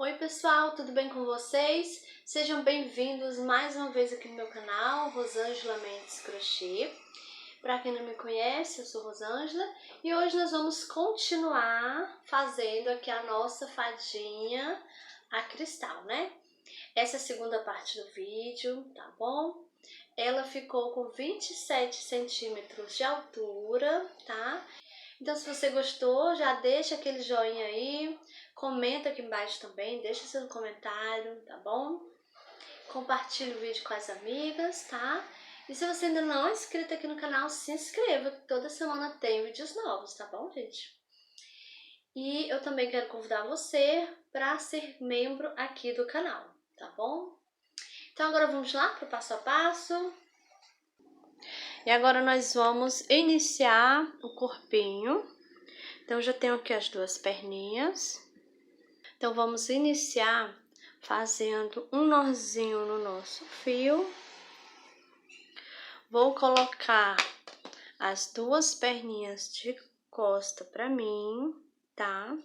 Oi pessoal, tudo bem com vocês? Sejam bem-vindos mais uma vez aqui no meu canal, Rosângela Mendes Crochê. Para quem não me conhece, eu sou Rosângela e hoje nós vamos continuar fazendo aqui a nossa fadinha a cristal, né? Essa é a segunda parte do vídeo, tá bom? Ela ficou com 27 centímetros de altura, tá? Então, se você gostou, já deixa aquele joinha aí, comenta aqui embaixo também, deixa seu comentário, tá bom? Compartilhe o vídeo com as amigas, tá? E se você ainda não é inscrito aqui no canal, se inscreva, que toda semana tem vídeos novos, tá bom, gente? E eu também quero convidar você para ser membro aqui do canal, tá bom? Então agora vamos lá para o passo a passo. E agora nós vamos iniciar o corpinho. Então, eu já tenho aqui as duas perninhas. Então, vamos iniciar fazendo um nozinho no nosso fio. Vou colocar as duas perninhas de costa pra mim, tá?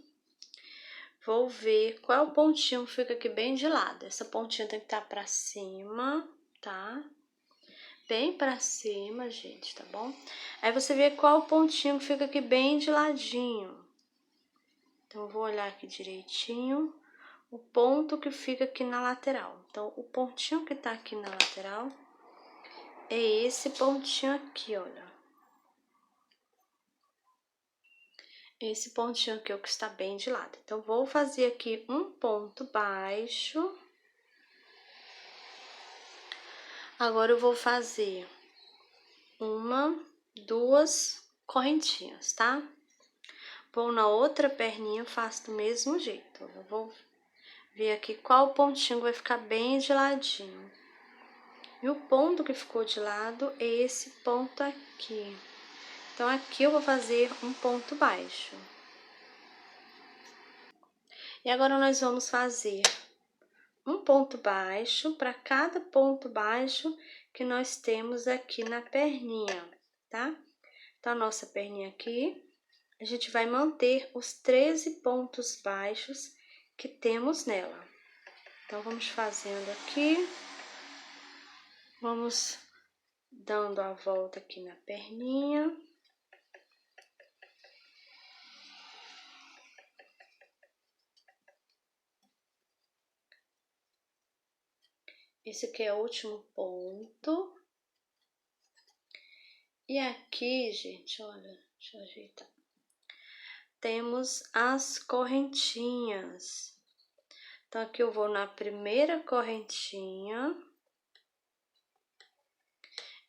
Vou ver qual é o pontinho que fica aqui bem de lado. Essa pontinha tem que estar pra cima, tá? Bem pra cima, gente, tá bom? Aí você vê qual o pontinho que fica aqui bem de ladinho. Então, eu vou olhar aqui direitinho o ponto que fica aqui na lateral. Então, o pontinho que tá aqui na lateral é esse pontinho aqui, olha. Esse pontinho aqui é o que está bem de lado. Então, vou fazer aqui um ponto baixo. Agora, eu vou fazer duas correntinhas, tá? Vou na outra perninha, faço do mesmo jeito. Eu vou ver aqui qual pontinho vai ficar bem de ladinho. E o ponto que ficou de lado é esse ponto aqui. Então, aqui eu vou fazer um ponto baixo. E agora, nós vamos fazer um ponto baixo para cada ponto baixo que nós temos aqui na perninha, tá? Então, a nossa perninha aqui, a gente vai manter os 13 pontos baixos que temos nela. Então, vamos fazendo aqui. Vamos dando a volta aqui na perninha. Esse aqui é o último ponto. E aqui, gente, olha, deixa eu ajeitar. Temos as correntinhas. Então, aqui eu vou na primeira correntinha.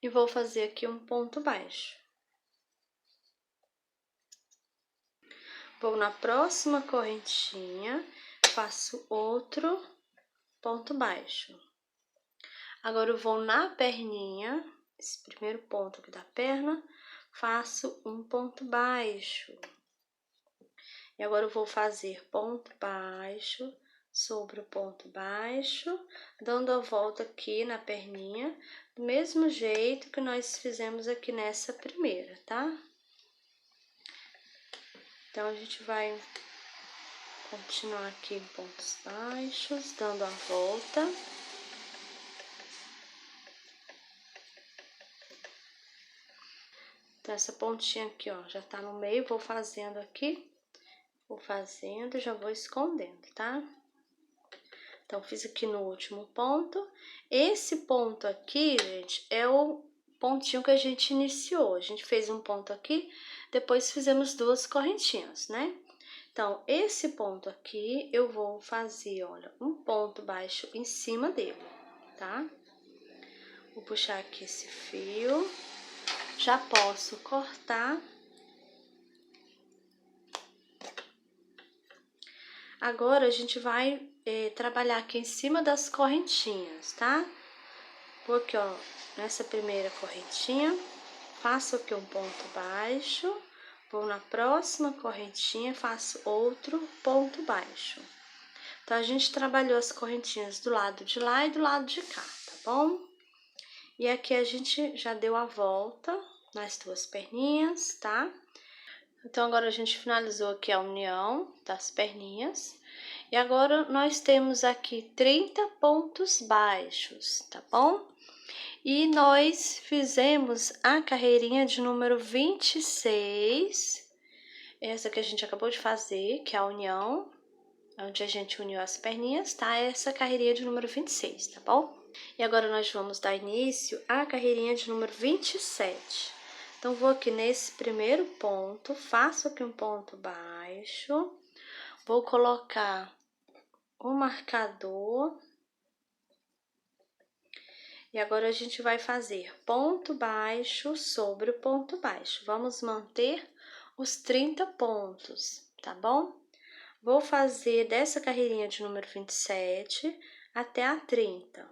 E vou fazer aqui um ponto baixo. Vou na próxima correntinha, faço outro ponto baixo. Agora, eu vou na perninha, esse primeiro ponto aqui da perna, faço um ponto baixo. E agora, eu vou fazer ponto baixo sobre o ponto baixo, dando a volta aqui na perninha, do mesmo jeito que nós fizemos aqui nessa primeira, tá? Então, a gente vai continuar aqui em pontos baixos, dando a volta. Então, essa pontinha aqui, ó, já tá no meio, vou fazendo aqui, vou fazendo, já vou escondendo, tá? Então, fiz aqui no último ponto. Esse ponto aqui, gente, é o pontinho que a gente iniciou. A gente fez um ponto aqui, depois fizemos duas correntinhas, né? Então, esse ponto aqui, eu vou fazer, olha, um ponto baixo em cima dele, tá? Vou puxar aqui esse fio. Já posso cortar. Agora, a gente vai trabalhar aqui em cima das correntinhas, tá? Vou aqui, ó, nessa primeira correntinha, faço aqui um ponto baixo, vou na próxima correntinha, faço outro ponto baixo. Então, a gente trabalhou as correntinhas do lado de lá e do lado de cá, tá bom? E aqui a gente já deu a volta nas duas perninhas, tá? Então, agora a gente finalizou aqui a união das perninhas. E agora nós temos aqui 30 pontos baixos, tá bom? E nós fizemos a carreirinha de número 26, essa que a gente acabou de fazer, que é a união, onde a gente uniu as perninhas, tá? Essa carreirinha de número 26, tá bom? E agora nós vamos dar início à carreirinha de número 27. Então, vou aqui nesse primeiro ponto, faço aqui um ponto baixo, vou colocar o marcador. E agora a gente vai fazer ponto baixo sobre o ponto baixo. Vamos manter os 30 pontos, tá bom? Vou fazer dessa carreirinha de número 27 até a 30,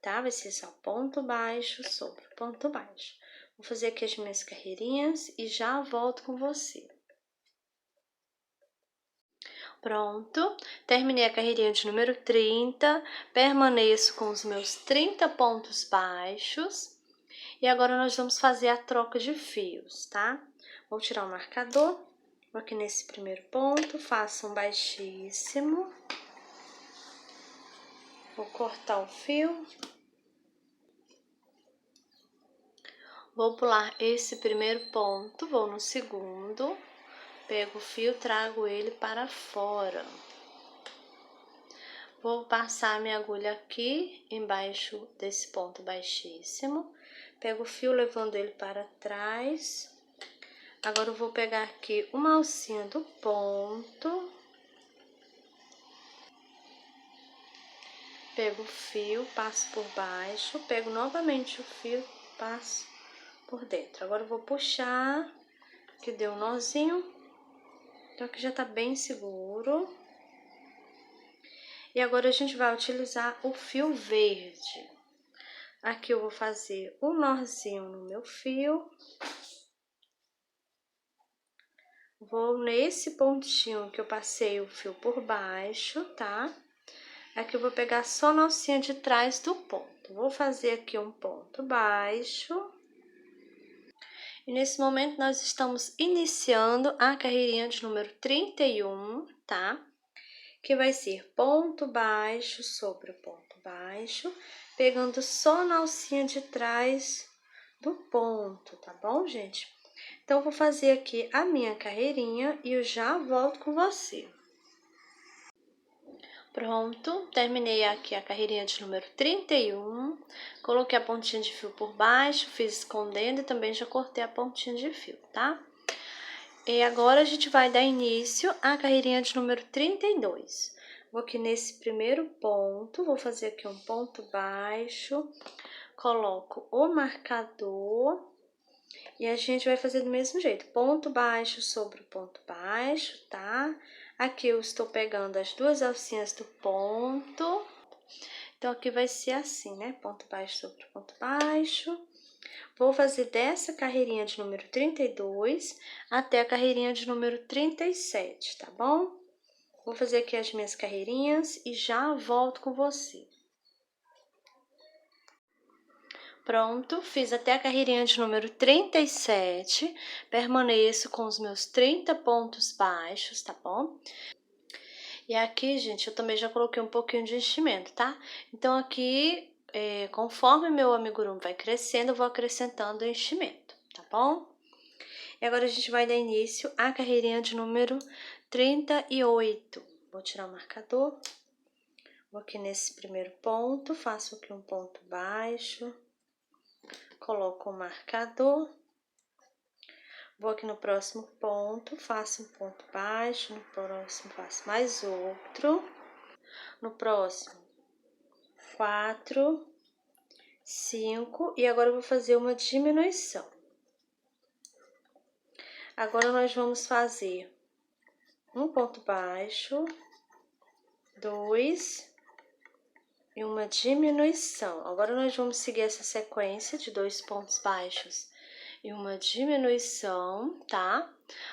tá? Vai ser só ponto baixo sobre ponto baixo. Vou fazer aqui as minhas carreirinhas e já volto com você. Pronto, terminei a carreirinha de número 30, permaneço com os meus 30 pontos baixos. E agora nós vamos fazer a troca de fios, tá? Vou tirar o marcador, vou aqui nesse primeiro ponto, faço um baixíssimo. Vou cortar o fio. Vou pular esse primeiro ponto, vou no segundo, pego o fio, trago ele para fora. Vou passar minha agulha aqui embaixo desse ponto baixíssimo, pego o fio levando ele para trás. Agora eu vou pegar aqui uma alcinha do ponto, pego o fio, passo por baixo, pego novamente o fio, passo por dentro. Agora eu vou puxar, que deu um nozinho, então aqui já tá bem seguro. E agora a gente vai utilizar o fio verde. Aqui eu vou fazer um nozinho no meu fio. Vou nesse pontinho que eu passei o fio por baixo, tá? Aqui eu vou pegar só a alcinha de trás do ponto. Vou fazer aqui um ponto baixo. E nesse momento nós estamos iniciando a carreirinha de número 31, tá? Que vai ser ponto baixo sobre o ponto baixo, pegando só na alcinha de trás do ponto, tá bom, gente? Então, vou fazer aqui a minha carreirinha e eu já volto com você. Pronto, terminei aqui a carreirinha de número 31, coloquei a pontinha de fio por baixo, fiz escondendo e também já cortei a pontinha de fio, tá? E agora a gente vai dar início à carreirinha de número 32. Vou aqui nesse primeiro ponto, vou fazer aqui um ponto baixo, coloco o marcador e a gente vai fazer do mesmo jeito, ponto baixo sobre ponto baixo, tá? Aqui eu estou pegando as duas alcinhas do ponto, então aqui vai ser assim, né? Ponto baixo sobre ponto baixo. Vou fazer dessa carreirinha de número 32 até a carreirinha de número 37, tá bom? Vou fazer aqui as minhas carreirinhas e já volto com você. Pronto, fiz até a carreirinha de número 37, permaneço com os meus 30 pontos baixos, tá bom? E aqui, gente, eu também já coloquei um pouquinho de enchimento, tá? Então, aqui, conforme meu amigurumi vai crescendo, eu vou acrescentando enchimento, tá bom? E agora a gente vai dar início à carreirinha de número 38. Vou tirar o marcador, vou aqui nesse primeiro ponto, faço aqui um ponto baixo. Coloco o marcador, vou aqui no próximo ponto, faço um ponto baixo, no próximo faço mais outro, no próximo 4, 5 e agora eu vou fazer uma diminuição. Agora nós vamos fazer um ponto baixo, 2 e uma diminuição. Agora nós vamos seguir essa sequência de 2 pontos baixos e uma diminuição, tá?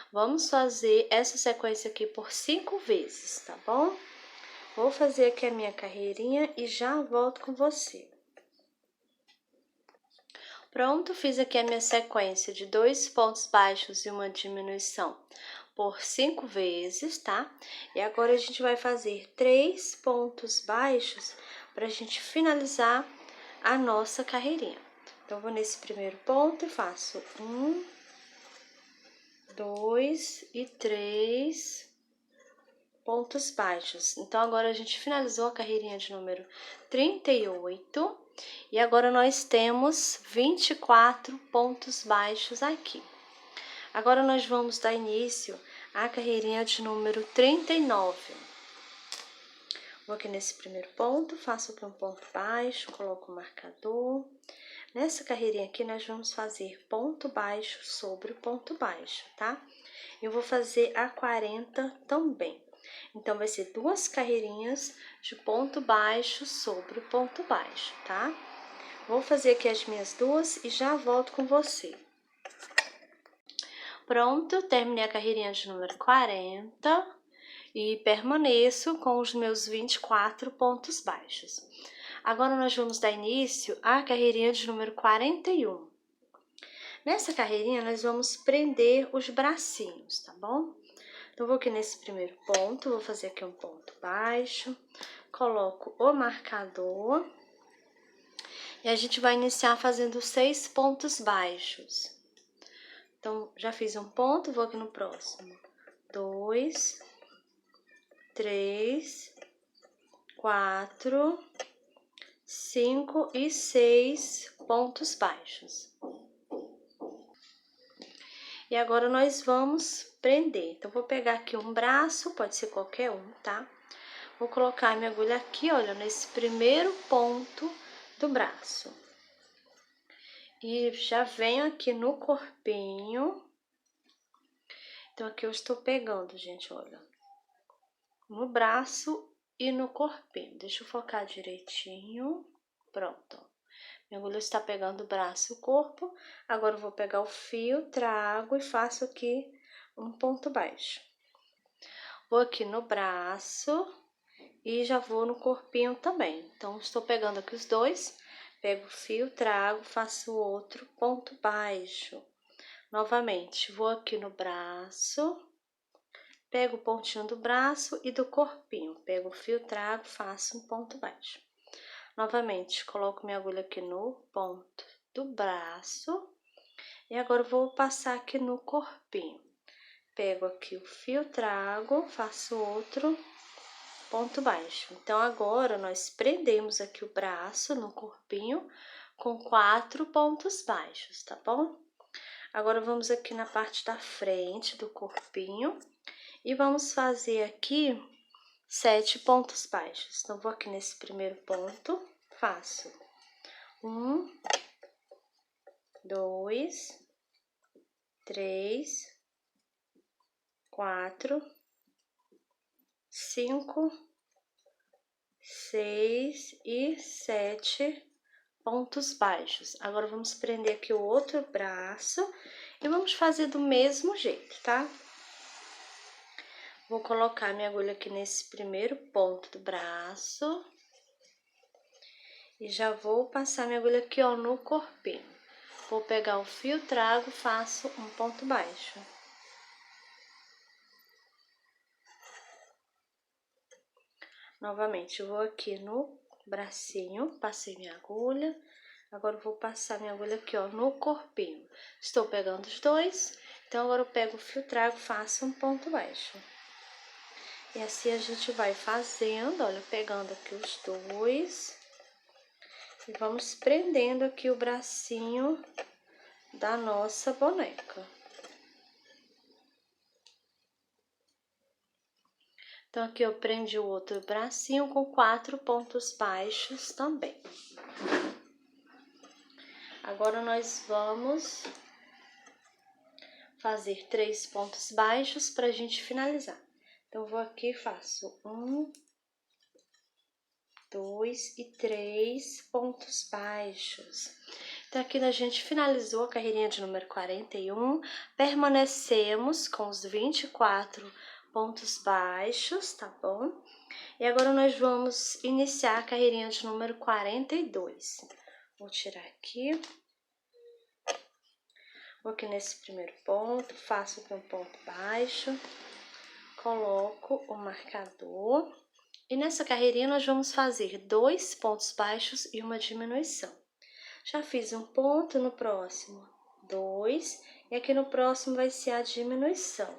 Vamos fazer essa sequência aqui por 5 vezes, tá bom? Vou fazer aqui a minha carreirinha e já volto com você. Pronto, fiz aqui a minha sequência de 2 pontos baixos e uma diminuição por 5 vezes, tá? E agora a gente vai fazer 3 pontos baixos pra gente finalizar a nossa carreirinha. Então, vou nesse primeiro ponto e faço 1, 2 e 3 pontos baixos. Então, agora a gente finalizou a carreirinha de número 38 e agora nós temos 24 pontos baixos aqui. Agora nós vamos dar início à carreirinha de número 39. Vou aqui nesse primeiro ponto, faço aqui um ponto baixo, coloco o marcador. Nessa carreirinha aqui, nós vamos fazer ponto baixo sobre ponto baixo, tá? Eu vou fazer a 40 também. Então, vai ser 2 carreirinhas de ponto baixo sobre ponto baixo, tá? Vou fazer aqui as minhas duas e já volto com você. Pronto, terminei a carreirinha de número 40 e permaneço com os meus 24 pontos baixos. Agora, nós vamos dar início à carreirinha de número 41. Nessa carreirinha, nós vamos prender os bracinhos, tá bom? Então, vou aqui nesse primeiro ponto, vou fazer aqui um ponto baixo, coloco o marcador e a gente vai iniciar fazendo 6 pontos baixos. Então, já fiz um ponto, vou aqui no próximo. 2, 3, 4, 5 e 6 pontos baixos. E agora nós vamos prender. Então, vou pegar aqui um braço, pode ser qualquer um, tá? Vou colocar a minha agulha aqui, olha, nesse primeiro ponto do braço. E já venho aqui no corpinho. Então, aqui eu estou pegando, gente, olha, no braço e no corpinho. Deixa eu focar direitinho. Pronto, ó. Minha agulha está pegando o braço e o corpo. Agora, eu vou pegar o fio, trago e faço aqui um ponto baixo. Vou aqui no braço e já vou no corpinho também. Então, estou pegando aqui os dois, pego o fio, trago, faço outro ponto baixo. Novamente, vou aqui no braço, pego o pontinho do braço e do corpinho, pego o fio, trago, faço um ponto baixo. Novamente, coloco minha agulha aqui no ponto do braço e agora vou passar aqui no corpinho. Pego aqui o fio, trago, faço outro ponto baixo. Então, agora nós prendemos aqui o braço no corpinho com 4 pontos baixos, tá bom? Agora, vamos aqui na parte da frente do corpinho e vamos fazer aqui 7 pontos baixos. Então, vou aqui nesse primeiro ponto, faço 1, 2, 3, 4, 5, 6 e 7 pontos baixos. Agora, vamos prender aqui o outro braço e vamos fazer do mesmo jeito, tá? Vou colocar minha agulha aqui nesse primeiro ponto do braço e já vou passar minha agulha aqui, ó, no corpinho. Vou pegar o fio, trago, faço um ponto baixo. Novamente, vou aqui no bracinho, passei minha agulha. Agora, eu vou passar minha agulha aqui, ó, no corpinho. Estou pegando os dois, então agora eu pego o fio, trago, faço um ponto baixo. E assim a gente vai fazendo, olha, pegando aqui os dois. E vamos prendendo aqui o bracinho da nossa boneca. Então, aqui eu prendi o outro bracinho com 4 pontos baixos também. Agora, nós vamos fazer 3 pontos baixos pra gente finalizar. Então, vou aqui e faço 1, 2 e 3 pontos baixos. Então, aqui a gente finalizou a carreirinha de número 41, permanecemos com os 24 pontos baixos, tá bom? E agora nós vamos iniciar a carreirinha de número 42. Vou tirar aqui. Vou aqui nesse primeiro ponto, faço aqui um ponto baixo, coloco o marcador. E nessa carreirinha nós vamos fazer 2 pontos baixos e uma diminuição. Já fiz um ponto, no próximo 2, e aqui no próximo vai ser a diminuição.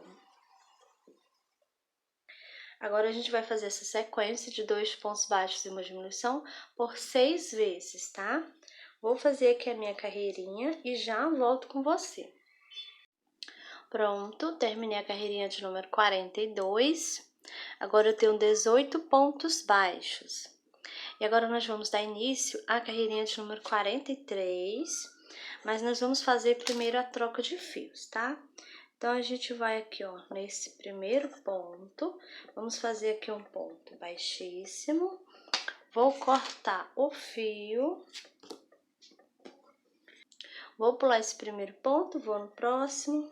Agora a gente vai fazer essa sequência de 2 pontos baixos e uma diminuição por 6 vezes, tá? Vou fazer aqui a minha carreirinha e já volto com você. Pronto, terminei a carreirinha de número 42. Agora eu tenho 18 pontos baixos. E agora nós vamos dar início à carreirinha de número 43, mas nós vamos fazer primeiro a troca de fios, tá? Então, a gente vai aqui, ó, nesse primeiro ponto, vamos fazer aqui um ponto baixíssimo. Vou cortar o fio. Vou pular esse primeiro ponto, vou no próximo.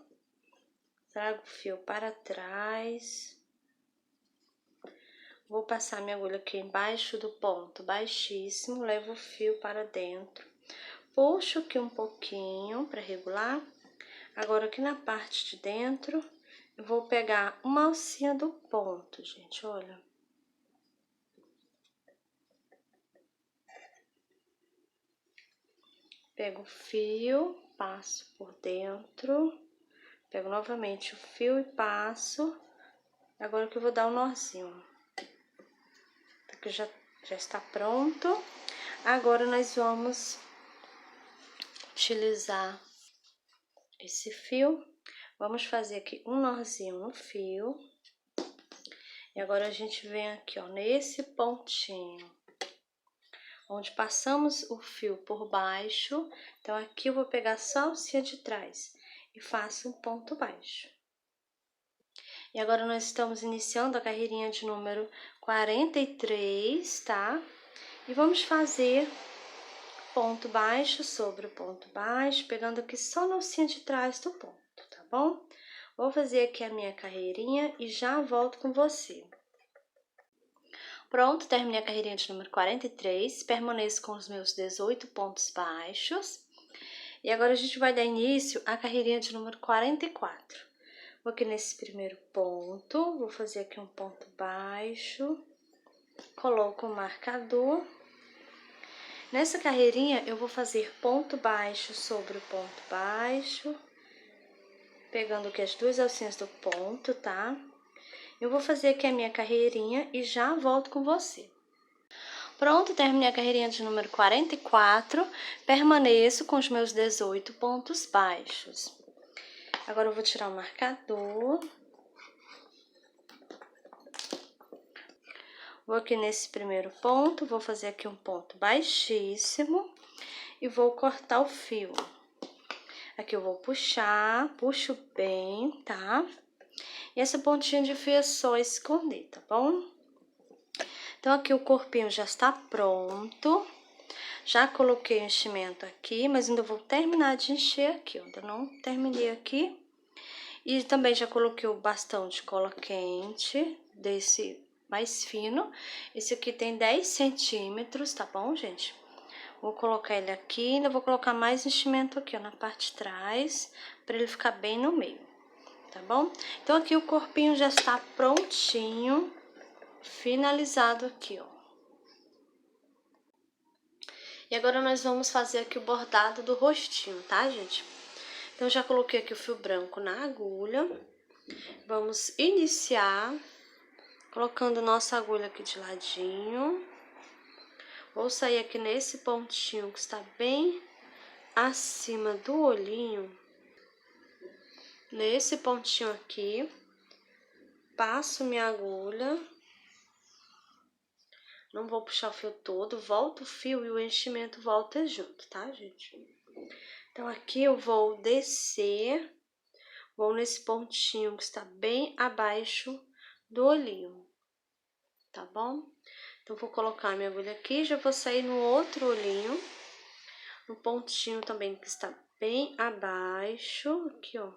Trago o fio para trás. Vou passar minha agulha aqui embaixo do ponto baixíssimo, levo o fio para dentro. Puxo aqui um pouquinho para regular. Agora, aqui na parte de dentro, eu vou pegar uma alcinha do ponto, gente, olha. Pego o fio, passo por dentro, pego novamente o fio e passo. Agora que eu vou dar um nozinho. Aqui já está pronto. Agora, nós vamos utilizar esse fio. Vamos fazer aqui um nozinho no fio. E agora, a gente vem aqui, ó, nesse pontinho, onde passamos o fio por baixo. Então, aqui eu vou pegar só a alcinha de trás e faço um ponto baixo. E agora, nós estamos iniciando a carreirinha de número 43, tá? E vamos fazer ponto baixo sobre o ponto baixo, pegando aqui só na alcinha de trás do ponto, tá bom? Vou fazer aqui a minha carreirinha e já volto com você. Pronto, terminei a carreirinha de número 43, permaneço com os meus 18 pontos baixos. E agora a gente vai dar início à carreirinha de número 44. Vou aqui nesse primeiro ponto, vou fazer aqui um ponto baixo, coloco o marcador. Nessa carreirinha, eu vou fazer ponto baixo sobre o ponto baixo, pegando aqui as 2 alcinhas do ponto, tá? Eu vou fazer aqui a minha carreirinha e já volto com você. Pronto, terminei a carreirinha de número 44, permaneço com os meus 18 pontos baixos. Agora, eu vou tirar o marcador. Vou aqui nesse primeiro ponto, vou fazer aqui um ponto baixíssimo e vou cortar o fio. Aqui eu vou puxar, puxo bem, tá? E essa pontinha de fio é só esconder, tá bom? Então, aqui o corpinho já está pronto. Já coloquei o enchimento aqui, mas ainda vou terminar de encher aqui, ó. Ainda não terminei aqui. E também já coloquei o bastão de cola quente, desse mais fino. Esse aqui tem 10 centímetros, tá bom, gente? Vou colocar ele aqui, ainda vou colocar mais enchimento aqui, ó, na parte de trás, para ele ficar bem no meio, tá bom? Então, aqui o corpinho já está prontinho, finalizado aqui, ó. E agora, nós vamos fazer aqui o bordado do rostinho, tá, gente? Então, já coloquei aqui o fio branco na agulha. Vamos iniciar colocando nossa agulha aqui de ladinho. Vou sair aqui nesse pontinho que está bem acima do olhinho. Nesse pontinho aqui, passo minha agulha. Não vou puxar o fio todo, volto o fio e o enchimento volta junto, tá, gente? Então, aqui eu vou descer, vou nesse pontinho que está bem abaixo do olhinho, tá bom? Então, vou colocar minha agulha aqui, já vou sair no outro olhinho, no pontinho também que está bem abaixo, aqui, ó,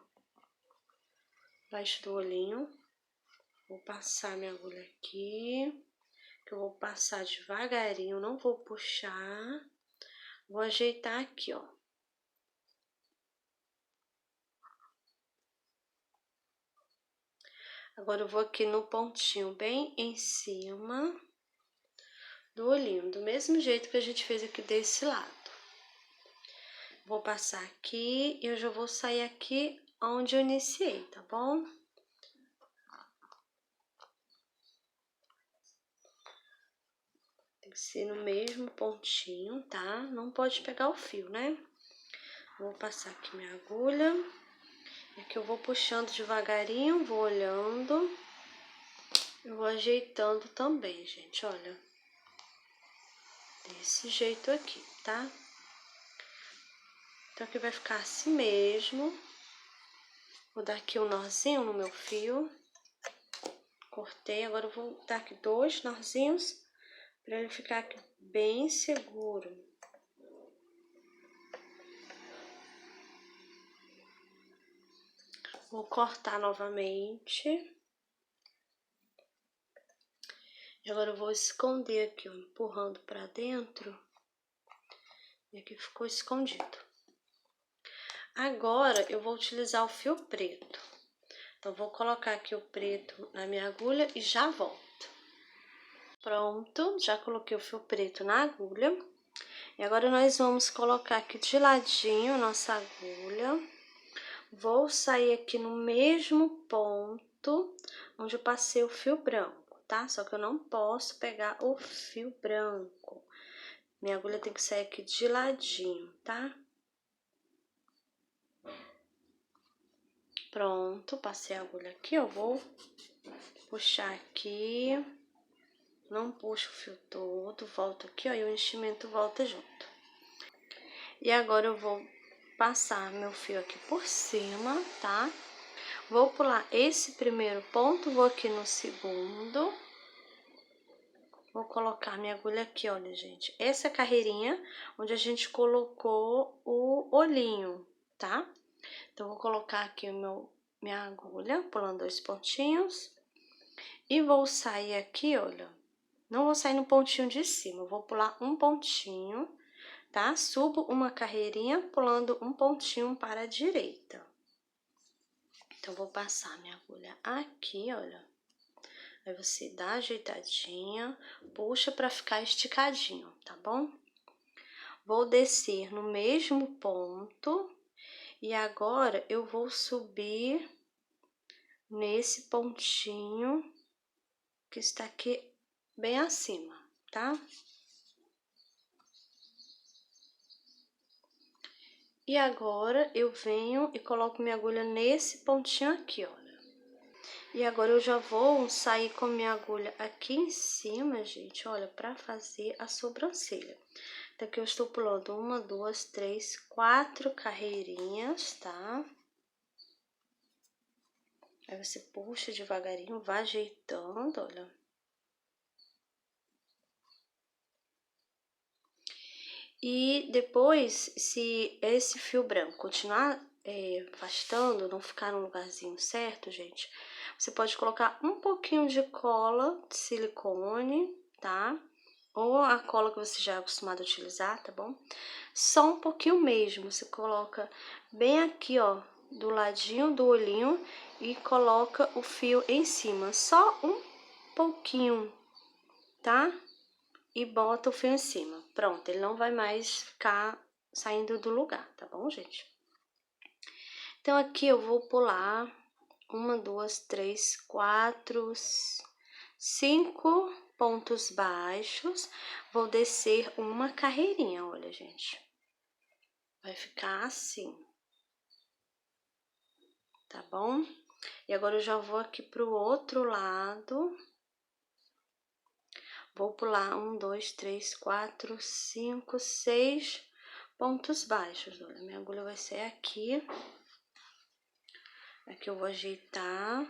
abaixo do olhinho. Vou passar minha agulha aqui, que eu vou passar devagarinho, não vou puxar. Vou ajeitar aqui, ó. Agora eu vou aqui no pontinho bem em cima do olhinho, do mesmo jeito que a gente fez aqui desse lado. Vou passar aqui e eu já vou sair aqui onde eu iniciei, tá bom? Tem que ser no mesmo pontinho, tá? Não pode pegar o fio, né? Vou passar aqui minha agulha. E aqui eu vou puxando devagarinho, vou olhando. Eu vou ajeitando também, gente, olha. Desse jeito aqui, tá? Então, aqui vai ficar assim mesmo. Vou dar aqui um nozinho no meu fio. Cortei, agora eu vou dar aqui 2 nozinhos para ele ficar aqui bem seguro. Vou cortar novamente. E agora eu vou esconder aqui, ó, empurrando para dentro. E aqui ficou escondido. Agora eu vou utilizar o fio preto. Então, vou colocar aqui o preto na minha agulha e já volto. Pronto, já coloquei o fio preto na agulha. E agora nós vamos colocar aqui de ladinho nossa agulha. Vou sair aqui no mesmo ponto onde eu passei o fio branco, tá? Só que eu não posso pegar o fio branco. Minha agulha tem que sair aqui de ladinho, tá? Pronto, passei a agulha aqui, eu vou puxar aqui. Não puxo o fio todo, volto aqui, ó, e o enchimento volta junto. E agora eu vou passar meu fio aqui por cima, tá? Vou pular esse primeiro ponto, vou aqui no segundo. Vou colocar minha agulha aqui, olha, gente. Essa carreirinha onde a gente colocou o olhinho, tá? Então, vou colocar aqui minha agulha, pulando 2 pontinhos. E vou sair aqui, olha. Não vou sair no pontinho de cima, eu vou pular um pontinho, tá? Subo uma carreirinha, pulando um pontinho para a direita. Então, vou passar minha agulha aqui, olha. Aí, você dá ajeitadinha, puxa para ficar esticadinho, tá bom? Vou descer no mesmo ponto e agora eu vou subir nesse pontinho que está aqui bem acima, tá? E agora eu venho e coloco minha agulha nesse pontinho aqui, olha. E agora eu já vou sair com minha agulha aqui em cima, gente, olha, pra fazer a sobrancelha. Então, aqui eu estou pulando 1, 2, 3, 4 carreirinhas, tá? Aí você puxa devagarinho, vai ajeitando, olha. E depois, se esse fio branco continuar afastando, não ficar no lugarzinho certo, gente, você pode colocar um pouquinho de cola de silicone, tá? Ou a cola que você já é acostumado a utilizar, tá bom? Só um pouquinho mesmo, você coloca bem aqui, ó, do ladinho do olhinho e coloca o fio em cima, só um pouquinho, tá? E bota o fio em cima. Pronto, ele não vai mais ficar saindo do lugar, tá bom, gente? Então, aqui eu vou pular 1, 2, 3, 4, 5 pontos baixos. Vou descer uma carreirinha, olha, gente. Vai ficar assim. Tá bom? E agora eu já vou aqui pro outro lado. Vou pular 1, 2, 3, 4, 5, 6 pontos baixos. Olha, minha agulha vai ser aqui. Aqui eu vou ajeitar,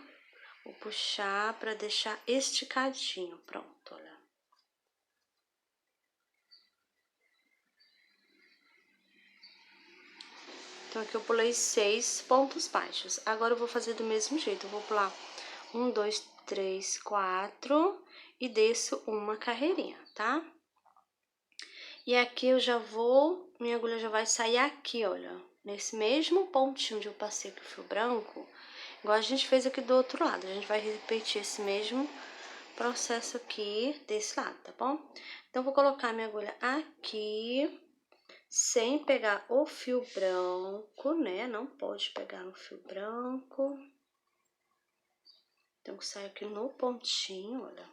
vou puxar pra deixar esticadinho. Pronto, olha. Então, aqui eu pulei 6 pontos baixos. Agora eu vou fazer do mesmo jeito. Eu vou pular 1, 2, 3, 4 e desço uma carreirinha, tá? E aqui eu já vou, minha agulha já vai sair aqui, olha. Nesse mesmo pontinho onde eu passei com o fio branco, igual a gente fez aqui do outro lado. A gente vai repetir esse mesmo processo aqui desse lado, tá bom? Então, vou colocar minha agulha aqui, sem pegar o fio branco, né? Não pode pegar no fio branco. Então, eu saio aqui no pontinho, olha.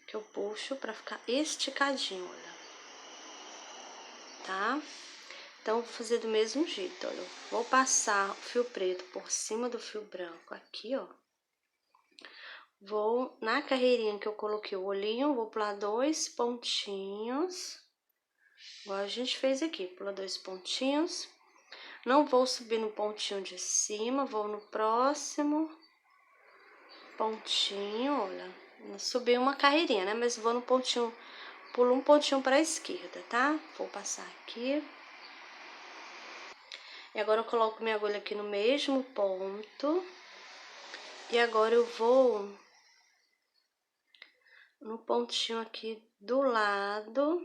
Que eu puxo pra ficar esticadinho, olha. Tá? Então, vou fazer do mesmo jeito, olha. Eu vou passar o fio preto por cima do fio branco aqui, ó. Vou, na carreirinha que eu coloquei o olhinho, vou pular 2 pontinhos. Igual a gente fez aqui, pula 2 pontinhos. Não vou subir no pontinho de cima, vou no próximo pontinho, olha. Subi uma carreirinha, né? Mas vou no pontinho, pulo um pontinho para a esquerda, tá? Vou passar aqui. E agora eu coloco minha agulha aqui no mesmo ponto. E agora eu vou no pontinho aqui do lado.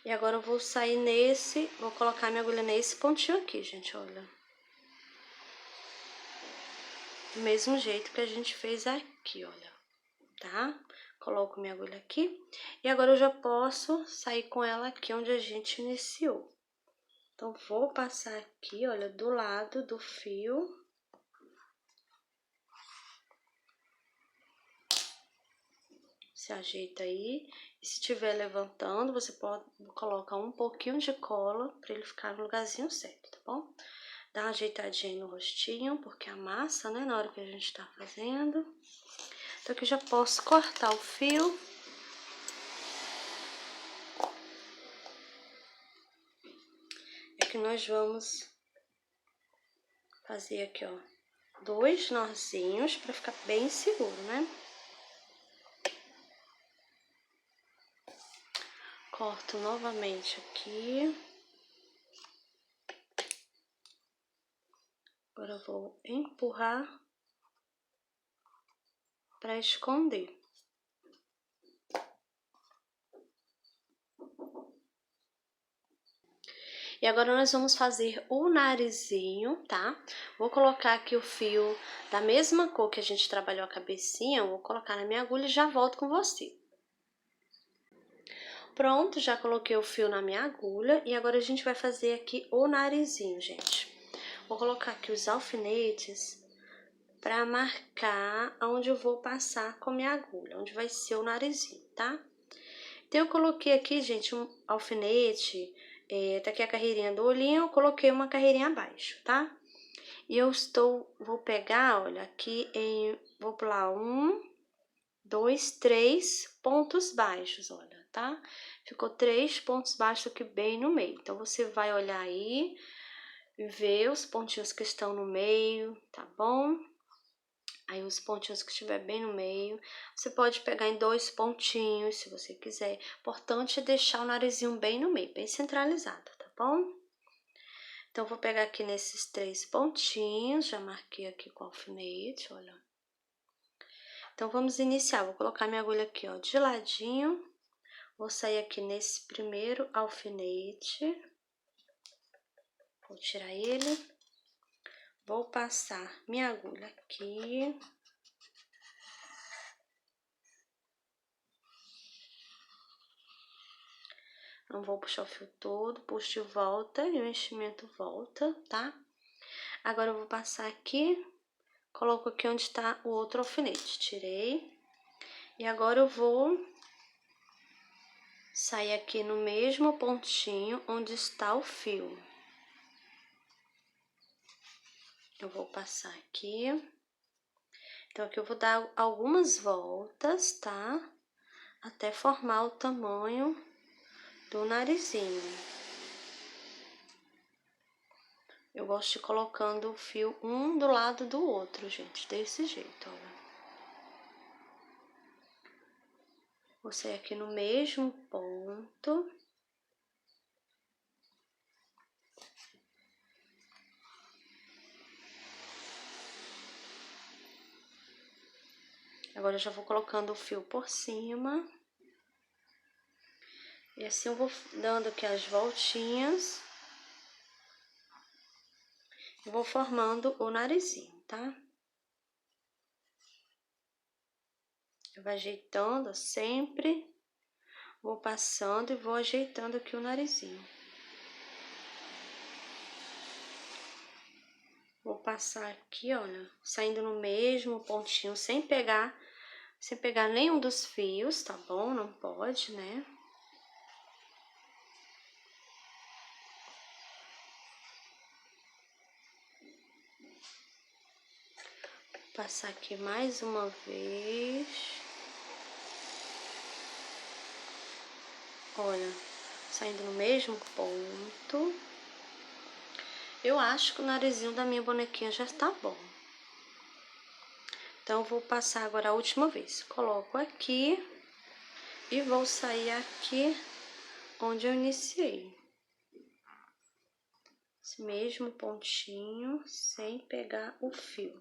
E agora eu vou sair nesse, vou colocar minha agulha nesse pontinho aqui, gente, olha. Do mesmo jeito que a gente fez aqui, olha, tá? Coloco minha agulha aqui. E agora eu já posso sair com ela aqui onde a gente iniciou. Então, vou passar aqui, olha, do lado do fio. Se ajeita aí. E se estiver levantando, você pode colocar um pouquinho de cola para ele ficar no lugarzinho certo, tá bom? Dá uma ajeitadinha aí no rostinho, porque amassa, né, na hora que a gente tá fazendo. Então, aqui eu já posso cortar o fio. É que nós vamos fazer aqui, ó, 2 nozinhos para ficar bem seguro, né? Corto novamente aqui. Agora eu vou empurrar para esconder. E agora nós vamos fazer o narizinho, tá? Vou colocar aqui o fio da mesma cor que a gente trabalhou a cabecinha, vou colocar na minha agulha e já volto com você. Pronto, já coloquei o fio na minha agulha e agora a gente vai fazer aqui o narizinho, gente. Vou colocar aqui os alfinetes para marcar onde eu vou passar com a minha agulha, onde vai ser o narizinho, tá? Então, eu coloquei aqui, gente, um alfinete, tá aqui a carreirinha do olhinho, eu coloquei uma carreirinha abaixo, tá? E eu vou pegar, olha, aqui vou pular 1, 2, 3 pontos baixos, olha, tá? Ficou 3 pontos baixos aqui bem no meio. Então, você vai olhar aí e ver os pontinhos que estão no meio, tá bom? Aí, os pontinhos que estiver bem no meio, você pode pegar em 2 pontinhos, se você quiser. Importante é deixar o narizinho bem no meio, bem centralizado, tá bom? Então, vou pegar aqui nesses 3 pontinhos, já marquei aqui com o alfinete, olha. Então, vamos iniciar. Vou colocar minha agulha aqui, ó, de ladinho. Vou sair aqui nesse primeiro alfinete. Vou tirar ele. Vou passar minha agulha aqui. Não vou puxar o fio todo, puxo de volta e o enchimento volta, tá? Agora, eu vou passar aqui, coloco aqui onde tá o outro alfinete, tirei. E agora, eu vou sair aqui no mesmo pontinho onde está o fio. Eu vou passar aqui. Então, aqui eu vou dar algumas voltas, tá? Até formar o tamanho do narizinho. Eu gosto de ir colocando o fio um do lado do outro, gente, desse jeito, olha. Vou sair aqui no mesmo ponto. Agora, eu já vou colocando o fio por cima. E assim eu vou dando aqui as voltinhas. Eu vou formando o narizinho, tá? Eu vou ajeitando sempre. Vou passando e vou ajeitando aqui o narizinho. Vou passar aqui, olha, saindo no mesmo pontinho, sem pegar nenhum dos fios, tá bom? Não pode, né? Vou passar aqui mais uma vez. Olha, saindo no mesmo ponto. Eu acho que o narizinho da minha bonequinha já está bom. Então, eu vou passar agora a última vez. Coloco aqui e vou sair aqui onde eu iniciei. Esse mesmo pontinho, sem pegar o fio.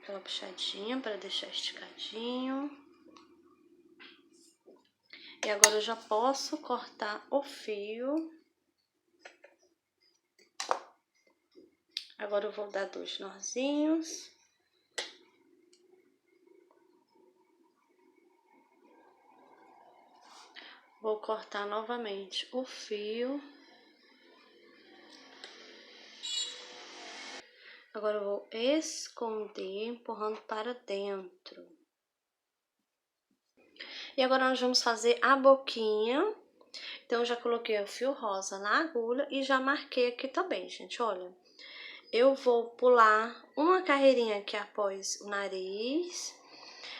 Aquela puxadinha para deixar esticadinho. E agora eu já posso cortar o fio. Agora eu vou dar 2 nozinhos. Vou cortar novamente o fio. Agora eu vou esconder, empurrando para dentro. E agora nós vamos fazer a boquinha. Então, eu já coloquei o fio rosa na agulha e já marquei aqui também, gente, olha. Eu vou pular uma carreirinha aqui após o nariz.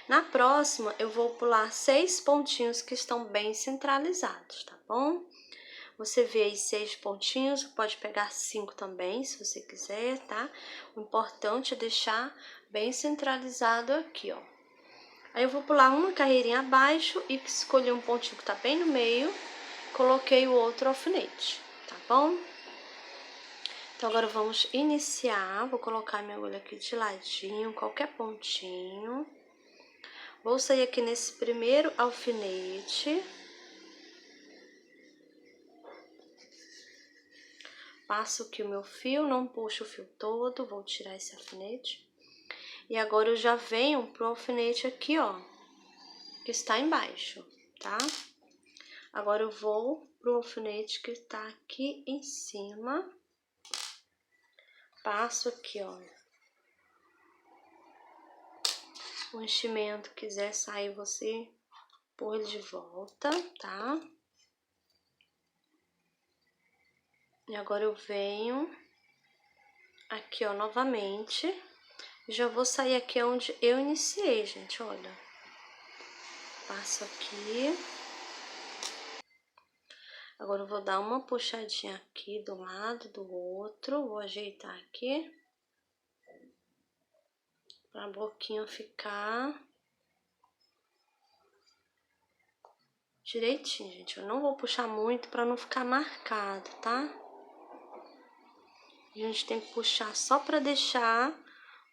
Na próxima, eu vou pular 6 pontinhos que estão bem centralizados, tá bom? Você vê aí 6 pontinhos, pode pegar 5 também, se você quiser, tá? O importante é deixar bem centralizado aqui, ó. Aí eu vou pular uma carreirinha abaixo e escolher um pontinho que tá bem no meio, coloquei o outro alfinete, tá bom? Então, agora vamos iniciar, vou colocar minha agulha aqui de ladinho, qualquer pontinho. Vou sair aqui nesse primeiro alfinete. Passo aqui o meu fio, não puxo o fio todo, vou tirar esse alfinete. E agora eu já venho pro alfinete aqui, ó, que está embaixo, tá? Agora eu vou pro alfinete que tá aqui em cima. Passo aqui, ó. O enchimento quiser sair, você põe ele de volta, tá? E agora eu venho aqui, ó, novamente. Já vou sair aqui onde eu iniciei, gente, olha. Passo aqui. Agora eu vou dar uma puxadinha aqui do lado do outro. Vou ajeitar aqui. Pra boquinha ficar direitinho, gente. Eu não vou puxar muito pra não ficar marcado, tá? A gente tem que puxar só pra deixar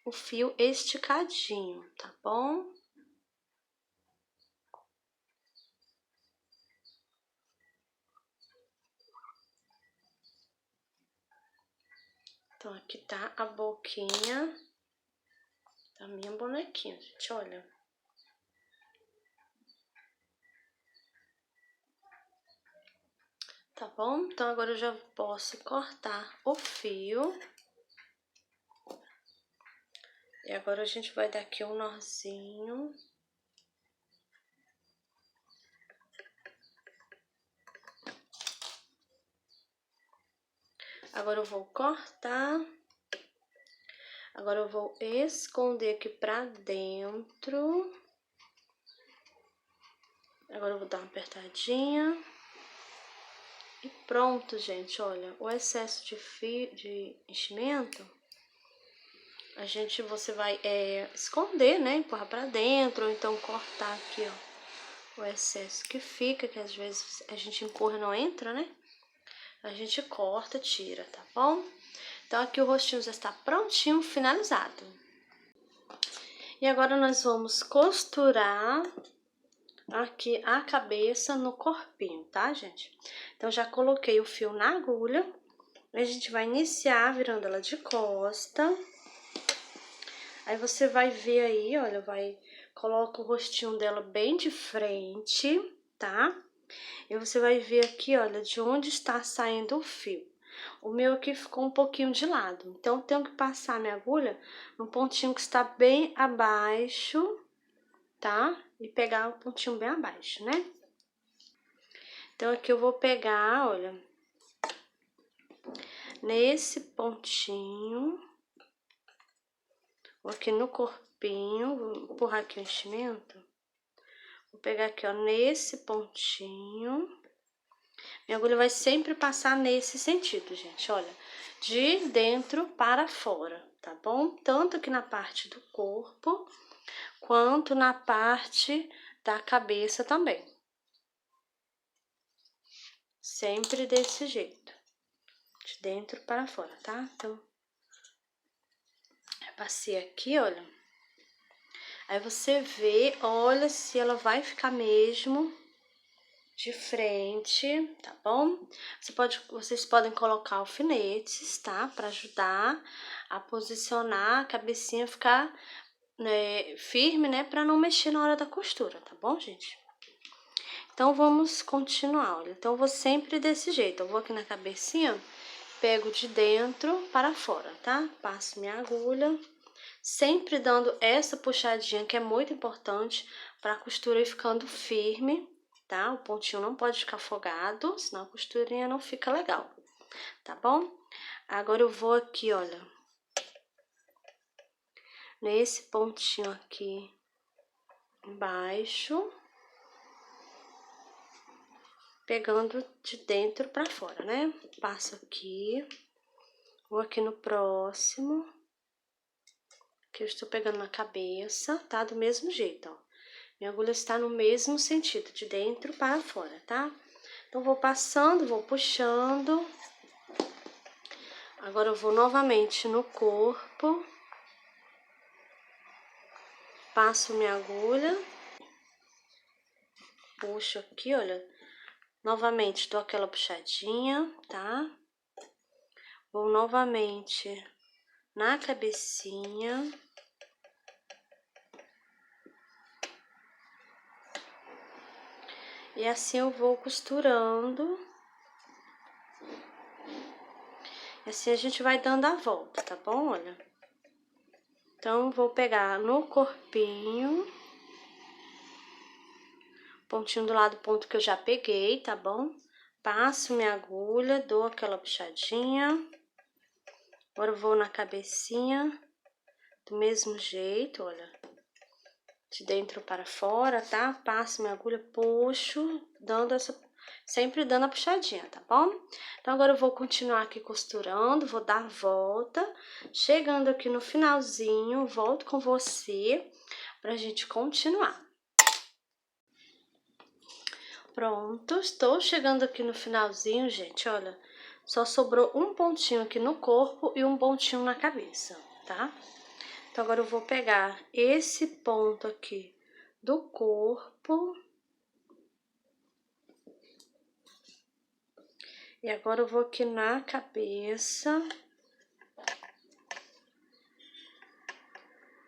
o fio esticadinho, tá bom? Então, aqui tá a boquinha da minha bonequinha, gente, olha. Tá bom? Então, agora eu já posso cortar o fio. E agora a gente vai dar aqui um nozinho. Agora eu vou cortar. Agora eu vou esconder aqui pra dentro. Agora eu vou dar uma apertadinha. E pronto, gente, olha, o excesso de fio, de enchimento, você vai esconder, né, empurrar pra dentro, ou então cortar aqui, ó, o excesso que fica, que às vezes a gente empurra e não entra, né? A gente corta, tira, tá bom? Então, aqui o rostinho já está prontinho, finalizado. E agora nós vamos costurar aqui a cabeça no corpinho, tá, gente? Então, já coloquei o fio na agulha. A gente vai iniciar virando ela de costa. Aí você vai ver aí, olha, coloca o rostinho dela bem de frente, tá? E você vai ver aqui, olha, de onde está saindo o fio. O meu aqui ficou um pouquinho de lado, então eu tenho que passar minha agulha no pontinho que está bem abaixo, tá? E pegar o pontinho bem abaixo, né? Então aqui eu vou pegar, olha, nesse pontinho, aqui no corpinho, vou empurrar aqui o enchimento. Vou pegar aqui, ó, nesse pontinho. Minha agulha vai sempre passar nesse sentido, gente, olha, de dentro para fora, tá bom? Tanto aqui na parte do corpo, quanto na parte da cabeça também. Sempre desse jeito, de dentro para fora, tá? Então, eu passei aqui, olha. Aí você vê, olha se ela vai ficar mesmo de frente, tá bom? Vocês podem colocar alfinetes, tá? Para ajudar a posicionar a cabecinha, ficar, né, firme, né? Para não mexer na hora da costura, tá bom, gente? Então, vamos continuar, olha. Então, eu vou sempre desse jeito. Eu vou aqui na cabecinha, pego de dentro para fora, tá? Passo minha agulha, sempre dando essa puxadinha que é muito importante para a costura ir ficando firme, tá? O pontinho não pode ficar folgado, senão a costurinha não fica legal, tá bom? Agora eu vou aqui, olha, nesse pontinho aqui embaixo, pegando de dentro pra fora, né? Passo aqui, vou aqui no próximo, que eu estou pegando na cabeça, tá? Do mesmo jeito, ó. Minha agulha está no mesmo sentido, de dentro para fora, tá? Então, vou passando, vou puxando. Agora, eu vou novamente no corpo. Passo minha agulha. Puxo aqui, olha. Novamente, dou aquela puxadinha, tá? Vou novamente na cabecinha. E assim eu vou costurando. E assim a gente vai dando a volta, tá bom? Olha. Então, vou pegar no corpinho. Pontinho do lado do ponto que eu já peguei, tá bom? Passo minha agulha, dou aquela puxadinha. Agora eu vou na cabecinha, do mesmo jeito, olha. De dentro para fora, tá? Passo minha agulha, puxo, sempre dando a puxadinha, tá bom? Então, agora eu vou continuar aqui costurando, vou dar volta. Chegando aqui no finalzinho, volto com você pra gente continuar. Pronto, estou chegando aqui no finalzinho, gente, olha. Só sobrou um pontinho aqui no corpo e um pontinho na cabeça, tá? Então, agora eu vou pegar esse ponto aqui do corpo. E agora eu vou aqui na cabeça.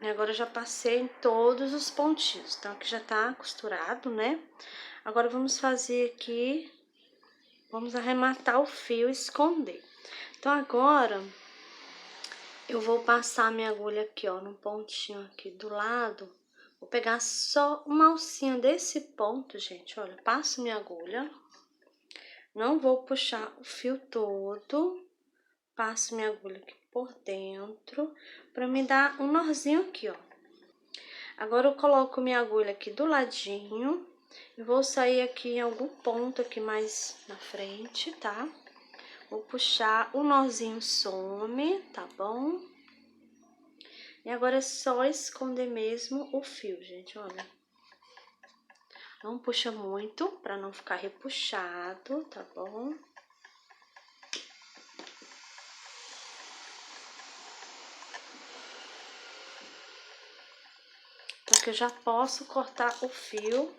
E agora eu já passei em todos os pontinhos. Então, aqui já tá costurado, né? Agora, vamos fazer aqui, vamos arrematar o fio e esconder. Então, agora, eu vou passar minha agulha aqui, ó, no pontinho aqui do lado. Vou pegar só uma alcinha desse ponto, gente, olha, passo minha agulha. Não vou puxar o fio todo. Passo minha agulha aqui por dentro, pra me dar um nozinho aqui, ó. Agora, eu coloco minha agulha aqui do ladinho. E vou sair aqui em algum ponto aqui mais na frente, tá? Vou puxar, o nozinho some, tá bom? E agora é só esconder mesmo o fio, gente, olha. Não puxa muito, pra não ficar repuxado, tá bom? que eu já posso cortar o fio.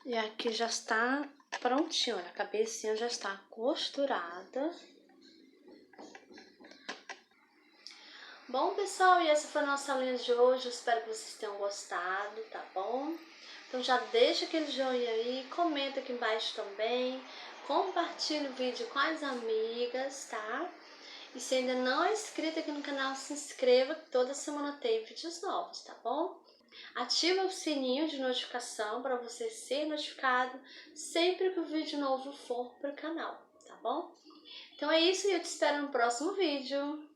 E aqui já está prontinho, olha, a cabecinha já está costurada. Bom, pessoal, e essa foi a nossa aulinha de hoje. Eu espero que vocês tenham gostado, tá bom? Então já deixa aquele joinha aí, comenta aqui embaixo também, compartilha o vídeo com as amigas, tá? E se ainda não é inscrito aqui no canal, se inscreva, que toda semana tem vídeos novos, tá bom? Ativa o sininho de notificação para você ser notificado sempre que o vídeo novo for para o canal, tá bom? Então é isso e eu te espero no próximo vídeo.